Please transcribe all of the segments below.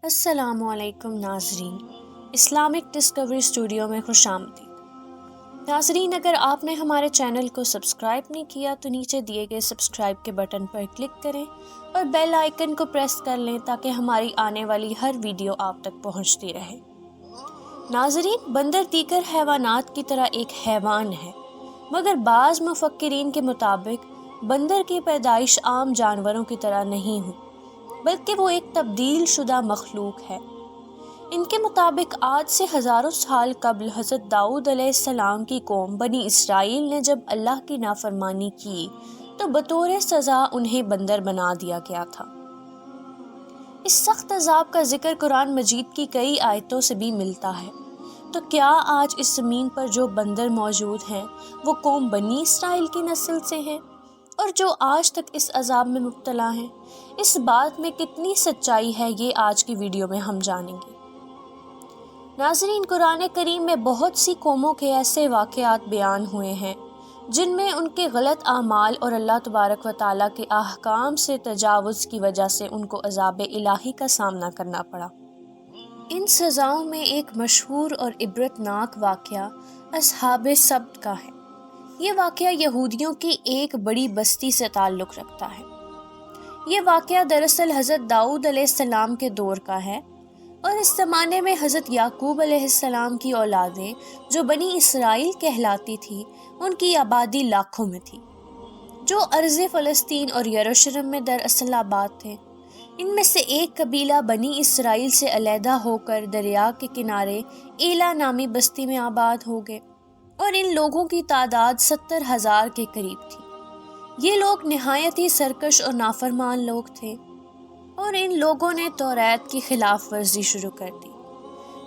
السلام علیکم ناظرین، اسلامک ڈسکوری اسٹوڈیو میں خوش آمدید۔ ناظرین، اگر آپ نے ہمارے چینل کو سبسکرائب نہیں کیا تو نیچے دیے گئے سبسکرائب کے بٹن پر کلک کریں اور بیل آئیکن کو پریس کر لیں تاکہ ہماری آنے والی ہر ویڈیو آپ تک پہنچتی رہے۔ ناظرین، بندر دیگر حیوانات کی طرح ایک حیوان ہے، مگر بعض مفکرین کے مطابق بندر کی پیدائش عام جانوروں کی طرح نہیں ہوئی، بلکہ وہ ایک تبدیل شدہ مخلوق ہے۔ ان کے مطابق آج سے ہزاروں سال قبل حضرت داؤد علیہ السلام کی قوم بنی اسرائیل نے جب اللہ کی نافرمانی کی تو بطور سزا انہیں بندر بنا دیا گیا تھا۔ اس سخت عذاب کا ذکر قرآن مجید کی کئی آیتوں سے بھی ملتا ہے۔ تو کیا آج اس زمین پر جو بندر موجود ہیں وہ قوم بنی اسرائیل کی نسل سے ہیں اور جو آج تک اس عذاب میں مبتلا ہیں؟ اس بات میں کتنی سچائی ہے، یہ آج کی ویڈیو میں ہم جانیں گے۔ ناظرین، قرآن کریم میں بہت سی قوموں کے ایسے واقعات بیان ہوئے ہیں جن میں ان کے غلط اعمال اور اللہ تبارک و تعالیٰ کے احکام سے تجاوز کی وجہ سے ان کو عذاب الہی کا سامنا کرنا پڑا۔ ان سزاؤں میں ایک مشہور اور عبرتناک واقعہ اصحاب سبت کا ہے۔ یہ واقعہ یہودیوں کی ایک بڑی بستی سے تعلق رکھتا ہے۔ یہ واقعہ دراصل حضرت داؤد علیہ السلام کے دور کا ہے اور اس زمانے میں حضرت یعقوب علیہ السلام کی اولادیں جو بنی اسرائیل کہلاتی تھی، ان کی آبادی لاکھوں میں تھی، جو ارض فلسطین اور یروشلم میں دراصل آباد تھے۔ ان میں سے ایک قبیلہ بنی اسرائیل سے علیحدہ ہو کر دریا کے کنارے ایلا نامی بستی میں آباد ہو گئے اور ان لوگوں کی تعداد 70,000 کے قریب تھی۔ یہ لوگ نہایت ہی سرکش اور نافرمان لوگ تھے اور ان لوگوں نے توریت کی خلاف ورزی شروع کر دی۔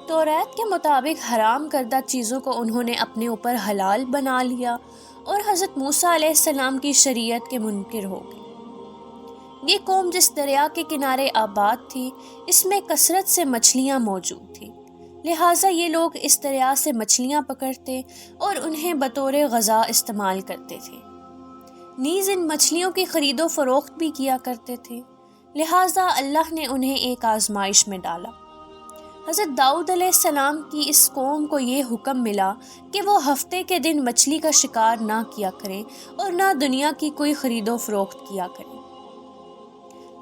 توریت کے مطابق حرام کردہ چیزوں کو انہوں نے اپنے اوپر حلال بنا لیا اور حضرت موسیٰ علیہ السلام کی شریعت کے منکر ہو گئے۔ یہ قوم جس دریا کے کنارے آباد تھی، اس میں کثرت سے مچھلیاں موجود تھیں، لہٰذا یہ لوگ اس دریا سے مچھلیاں پکڑتے اور انہیں بطور غذا استعمال کرتے تھے، نیز ان مچھلیوں کی خرید و فروخت بھی کیا کرتے تھے، لہٰذا اللہ نے انہیں ایک آزمائش میں ڈالا۔ حضرت داؤد علیہ السلام کی اس قوم کو یہ حکم ملا کہ وہ ہفتے کے دن مچھلی کا شکار نہ کیا کریں اور نہ دنیا کی کوئی خرید و فروخت کیا کریں۔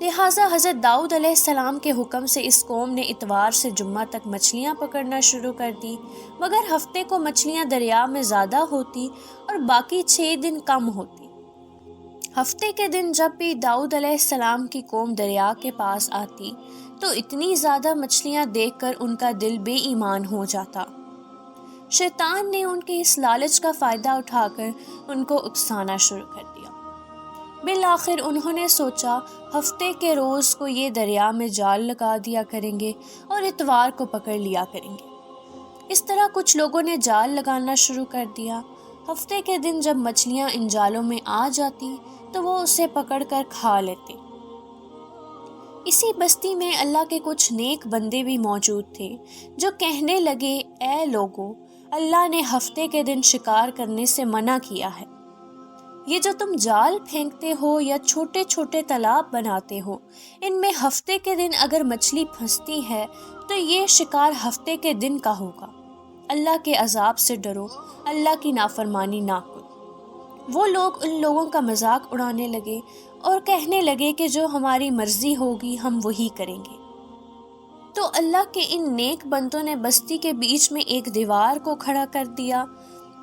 لہٰذا حضرت داؤد علیہ السلام کے حکم سے اس قوم نے اتوار سے جمعہ تک مچھلیاں پکڑنا شروع کر دی، مگر ہفتے کو مچھلیاں دریا میں زیادہ ہوتی اور باقی 6 دن کم ہوتی۔ ہفتے کے دن جب بھی داؤد علیہ السلام کی قوم دریا کے پاس آتی تو اتنی زیادہ مچھلیاں دیکھ کر ان کا دل بے ایمان ہو جاتا۔ شیطان نے ان کے اس لالچ کا فائدہ اٹھا کر ان کو اکسانا شروع کر دیا۔ بالآخر انہوں نے سوچا ہفتے کے روز کو یہ دریا میں جال لگا دیا کریں گے اور اتوار کو پکڑ لیا کریں گے۔ اس طرح کچھ لوگوں نے جال لگانا شروع کر دیا۔ ہفتے کے دن جب مچھلیاں ان جالوں میں آ جاتی تو وہ اسے پکڑ کر کھا لیتے۔ اسی بستی میں اللہ کے کچھ نیک بندے بھی موجود تھے جو کہنے لگے، اے لوگو، اللہ نے ہفتے کے دن شکار کرنے سے منع کیا ہے۔ یہ جو تم جال پھینکتے ہو یا چھوٹے چھوٹے تالاب بناتے ہو، ان میں ہفتے کے دن اگر مچھلی پھنستی ہے تو یہ شکار ہفتے کے دن کا ہوگا۔ اللہ کے عذاب سے ڈرو، اللہ کی نافرمانی نہ کرو۔ وہ لوگ ان لوگوں کا مذاق اڑانے لگے اور کہنے لگے کہ جو ہماری مرضی ہوگی ہم وہی کریں گے۔ تو اللہ کے ان نیک بندوں نے بستی کے بیچ میں ایک دیوار کو کھڑا کر دیا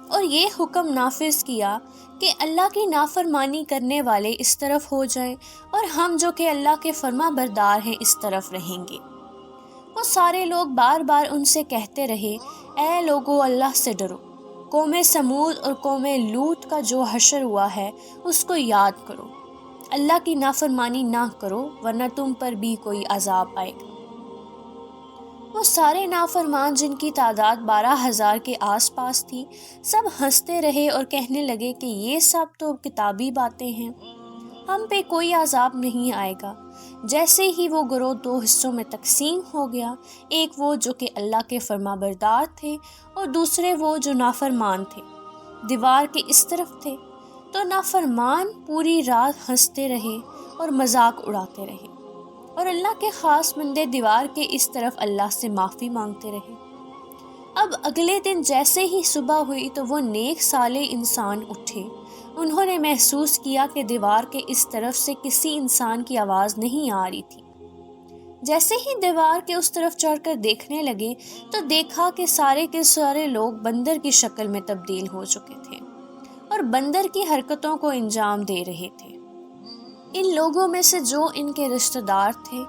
اور یہ حکم نافذ کیا کہ اللہ کی نافرمانی کرنے والے اس طرف ہو جائیں اور ہم جو کہ اللہ کے فرما بردار ہیں اس طرف رہیں گے۔ وہ سارے لوگ بار بار ان سے کہتے رہے، اے لوگو، اللہ سے ڈرو۔ قوم سمود اور قوم لوط کا جو حشر ہوا ہے اس کو یاد کرو۔ اللہ کی نافرمانی نہ کرو ورنہ تم پر بھی کوئی عذاب آئے گا۔ وہ سارے نافرمان جن کی تعداد 12,000 کے آس پاس تھی، سب ہنستے رہے اور کہنے لگے کہ یہ سب تو کتابی باتیں ہیں، ہم پہ کوئی عذاب نہیں آئے گا۔ جیسے ہی وہ گروہ 2 حصوں میں تقسیم ہو گیا، ایک وہ جو کہ اللہ کے فرما بردار تھے اور دوسرے وہ جو نافرمان تھے، دیوار کے اس طرف تھے، تو نافرمان پوری رات ہنستے رہے اور مذاق اڑاتے رہے اور اللہ کے خاص بندے دیوار کے اس طرف اللہ سے معافی مانگتے رہے۔ اب اگلے دن جیسے ہی صبح ہوئی تو وہ نیک صالح انسان اٹھے۔ انہوں نے محسوس کیا کہ دیوار کے اس طرف سے کسی انسان کی آواز نہیں آ رہی تھی۔ جیسے ہی دیوار کے اس طرف چڑھ کر دیکھنے لگے تو دیکھا کہ سارے کے سارے لوگ بندر کی شکل میں تبدیل ہو چکے تھے اور بندر کی حرکتوں کو انجام دے رہے تھے۔ ان لوگوں میں سے جو ان کے رشتہ دار تھے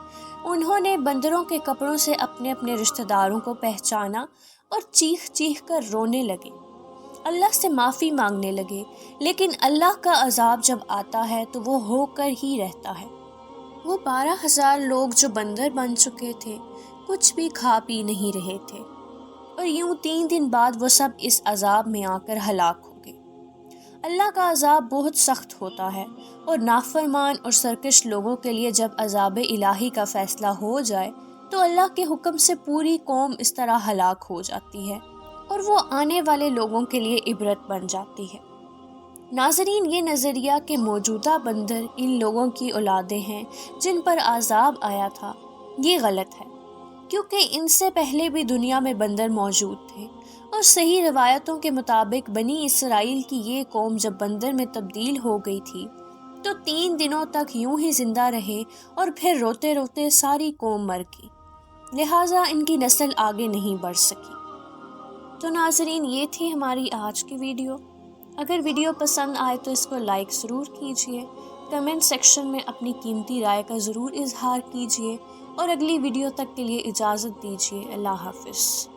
انہوں نے بندروں کے کپڑوں سے اپنے اپنے رشتہ داروں کو پہچانا اور چیخ چیخ کر رونے لگے، اللہ سے معافی مانگنے لگے، لیکن اللہ کا عذاب جب آتا ہے تو وہ ہو کر ہی رہتا ہے۔ وہ 12,000 لوگ جو بندر بن چکے تھے کچھ بھی کھا پی نہیں رہے تھے، اور یوں 3 دن بعد وہ سب اس عذاب میں آ کر ہلاک ہو گئے۔ اللہ کا عذاب بہت سخت ہوتا ہے، اور نافرمان اور سرکش لوگوں کے لیے جب عذاب الہی کا فیصلہ ہو جائے تو اللہ کے حکم سے پوری قوم اس طرح ہلاک ہو جاتی ہے، اور وہ آنے والے لوگوں کے لیے عبرت بن جاتی ہے۔ ناظرین، یہ نظریہ کہ موجودہ بندر ان لوگوں کی اولادیں ہیں جن پر عذاب آیا تھا، یہ غلط ہے، کیونکہ ان سے پہلے بھی دنیا میں بندر موجود تھے، اور صحیح روایتوں کے مطابق بنی اسرائیل کی یہ قوم جب بندر میں تبدیل ہو گئی تھی تو 3 دنوں تک یوں ہی زندہ رہے اور پھر روتے روتے ساری قوم مر گئی، لہٰذا ان کی نسل آگے نہیں بڑھ سکی۔ تو ناظرین، یہ تھی ہماری آج کی ویڈیو۔ اگر ویڈیو پسند آئے تو اس کو لائک ضرور کیجیے، کمنٹ سیکشن میں اپنی قیمتی رائے کا ضرور اظہار کیجیے، اور اگلی ویڈیو تک کے لیے اجازت دیجیے۔ اللہ حافظ۔